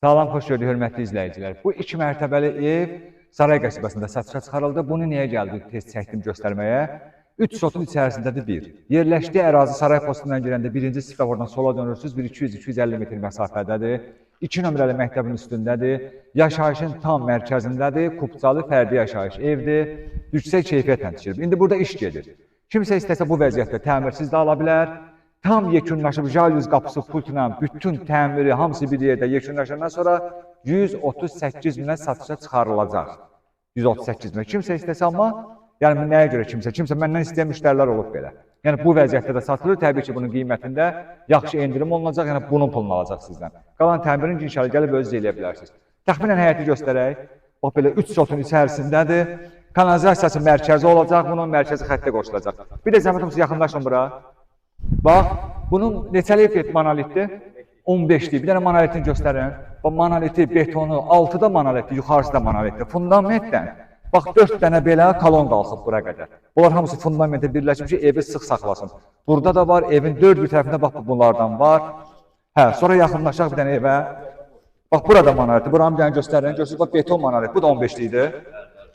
Sağlam, xoş gördük, hörmətli izləyicilər. Bu 2 mərtəbəli ev Saray qəsəbəsində satışa çıxarıldı. Bunu niyə gəldik tez çəkdim göstərməyə? 3 sotun içərisindədir bir. Yerləşdiyi ərazi Saray postundan girəndə birinci svetofordan sola dönürsünüz, 200-250 metr məsafədədir. 2 nömrəli məktəbin üstündədir. Yaşayışın tam mərkəzindədir. Kubcalı fərdi yaşayış evdir. Yüksək keyfiyyətlə tikilib. İndi burada iş gedir. Kimsə istəsə bu vəziyyətdə təmirsiz də ala bilər. Tam yekunlaşıb jalüz qapısı pultla bütün təmiri hamısı bir yerdə yekunlaşandan sonra 138 minə satışa çıxarılacaq. 138 minə. Kimsə istəsə amma, yəni nəyə görə kimsə məndən istəyən müştərilər olub belə. Yəni bu vəziyyətdə də satılır. Təbii ki, bunun qiymətində yaxşı endirim olunacaq. Yəni bunun pulunu alacaq sizdən. Qalan təmirin inşallah gəlib özünüz eləyə bilərsiniz. Təxminən həyəti göstərək. Bax belə 3 sotun içərisindədir. Kanalizasiyası mərkəzi olacaq. Bunun mərkəzi xəttə qoşulacaq. Bir də zəhmət olmasa yaxınlaşın bura. Bax, bunun neçəli monolitdir? 15'dir. Bir dənə monolitini göstərin. Bu monoliti, betonu, altı da monolitdir, yuxarısı da monolitdir. Fundamentdən, bax 4 dənə belə kolon qalxıb bura qədər. Bunlar hamısı fundamentə birləşmiş, evi sıx saxlasın. Burada da var, evin 4 bir tərəfində bax bunlardan var. Hə, sonra yaxınlaşaq bir dənə evə. Bax, burada monolitdir. Buranı bir dənə göstərin. Görürsünüz, bax beton monolit. Bu da 15'likdir.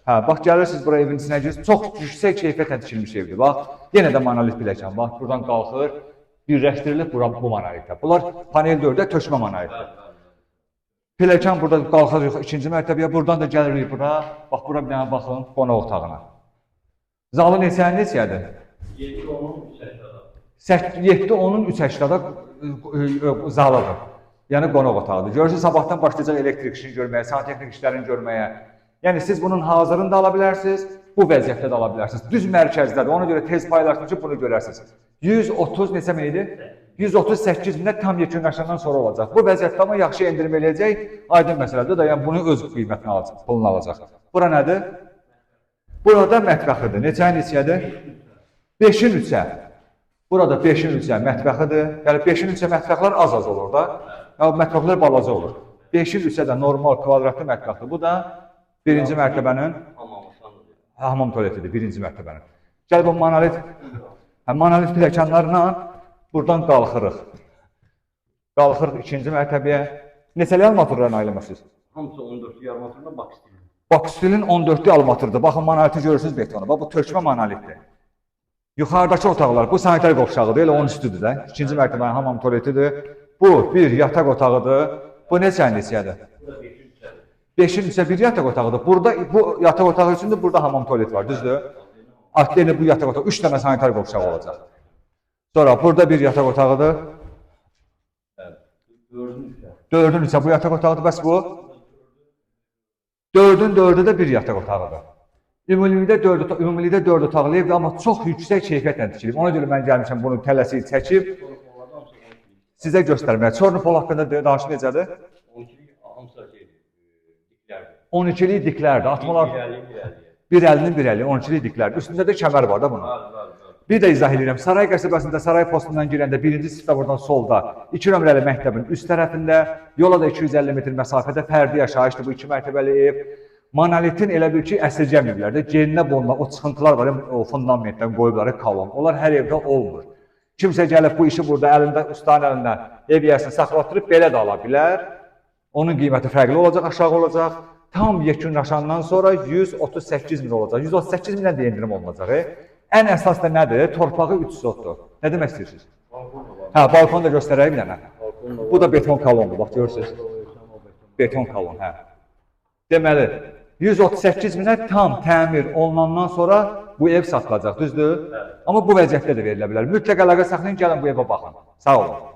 Hə, bax gəlirsiniz bura evin içinə girirsiniz. Çox yüksək keyfiyyətlə tikilmiş evdir. Bax, yenə də monolit biləcəm. Bax, buradan qalxır, birləşdirilib bu monolitdə. Bunlar panel 4-də tökmə monolitdir. Pilləkən burada qalxır ikinci mərtəbəyə, buradan da gəlirik bura. Bax, bura bir dənə baxın, qonaq otağına. Zalı neçədir? 7-10-un 3 əşrada zalıdır. Yəni qonaq otağıdır. Görürsünüz, sabahdan başlayacaq elektrik işini görməyə, santexnik işlərini görməyə. Yəni siz bunun hazırını da ala bilərsiniz, bu vəziyyətdə də ala bilərsiniz. Düz mərkəzdədir, ona görə tez paylaşdım ki, bunu görərsiniz. 130 neçə min idi? 138 minə tam yekunlaşandan sonra olacaq. Bu vəziyyətdə amma yaxşı endirim eləyəcək, aydın məsələdir də, yəni bunu öz qiymətini alacaq, pulunu alacaq. Bura nədir? Burada mətbəxidir. Neçədir? 5-in 3-ə. Burada 5-in 3-ə mətbəxidir. Yəni 5-in 3-ə mətbəxlər az olur da. Yəni mətbəxlər balaca olur. 5-in 3-ə də normal kvadratlı mətbəxdir. Bu da birinci mərtəbənin hamam tualetidir, birinci mərtəbənin. Gəl bu monolit pilləkənlərlə buradan qalxırıq. Qalxırıq ikinci mərtəbəyə. Neçəli armaturlarını ayırmışsınız? Hamısı 14'lü armaturla bak stilin. Bak stilin 14'lü armaturdur. Baxın monoliti görürsünüz betonu. Bax bu tökmə monolitdir. Yuxarıdakı otaqlar, bu sanitar qovşağıdır, elə onun üstüdür də. İkinci mərtəbənin hamam tualetidir. Bu bir yataq otağıdır. Bu neçədir? 5-in isə bir yataq otağıdır. Burada bu yataq otağı üçün də burada hamam tualet var, düzdür? Artıq bu yataq otağı 3 dənə sanitar qovşağı olacaq. Sonra burada bir yataq otağıdır. 4'ün isə bu yataq otağıdır, bəs bu? 4'ün 4'ü də bir yataq otağıdır. Ümumilikdə 4 otaqlı evdir, amma çox yüksək keyfiyyətlə tikilib. Ona görə mən gəlmişəm bunu tələsik çəkib sizə göstərməyə. Çornopol haqqında danışıq necədir? 12'li diklərdir. Atmalar 1.50'nin 1.50, 12'li diklərdir. Üstündə də kəmər var da bunun. Bir də izah edirəm. Saray qəsəbəsində Saray postundan girəndə birinci svetofordan solda 2 nömrəli məktəbin üst tərəfində, yola da 250 metr məsafədə fərdi yaşayışdır bu 2 mərtəbəli ev. Monolitin elə bil ki, əsirgəməyiblər də. Geninə bonulan o çıxıntılar var, o fundamentdən qoyubları kolon. Onlar hər evdə olmur. Kimsə gəlib bu işi burada əlində, ustanın əlində ev yəsini saxlatdırıb belə də ala bilər. Onun qiyməti fərqli olacaq, aşağı olacaq. Tam yekunlaşandan sonra 138 min olacaq. 138 mindən də endirim olunacaq. Ən əsas da nədir? Torpağı 3 sotdur. Nə demək istəyirsiniz? Hə, balkonu da göstərək bir dənə. Bu da beton kolondur, bax görürsünüz. Beton kolon, hə. Deməli, 138 minə tam təmir olunandan sonra bu ev satılacaq, düzdür? Amma bu vəziyyətdə də verilə bilər. Mütləq əlaqə saxlayın, gəlin bu evə baxın. Sağ olun.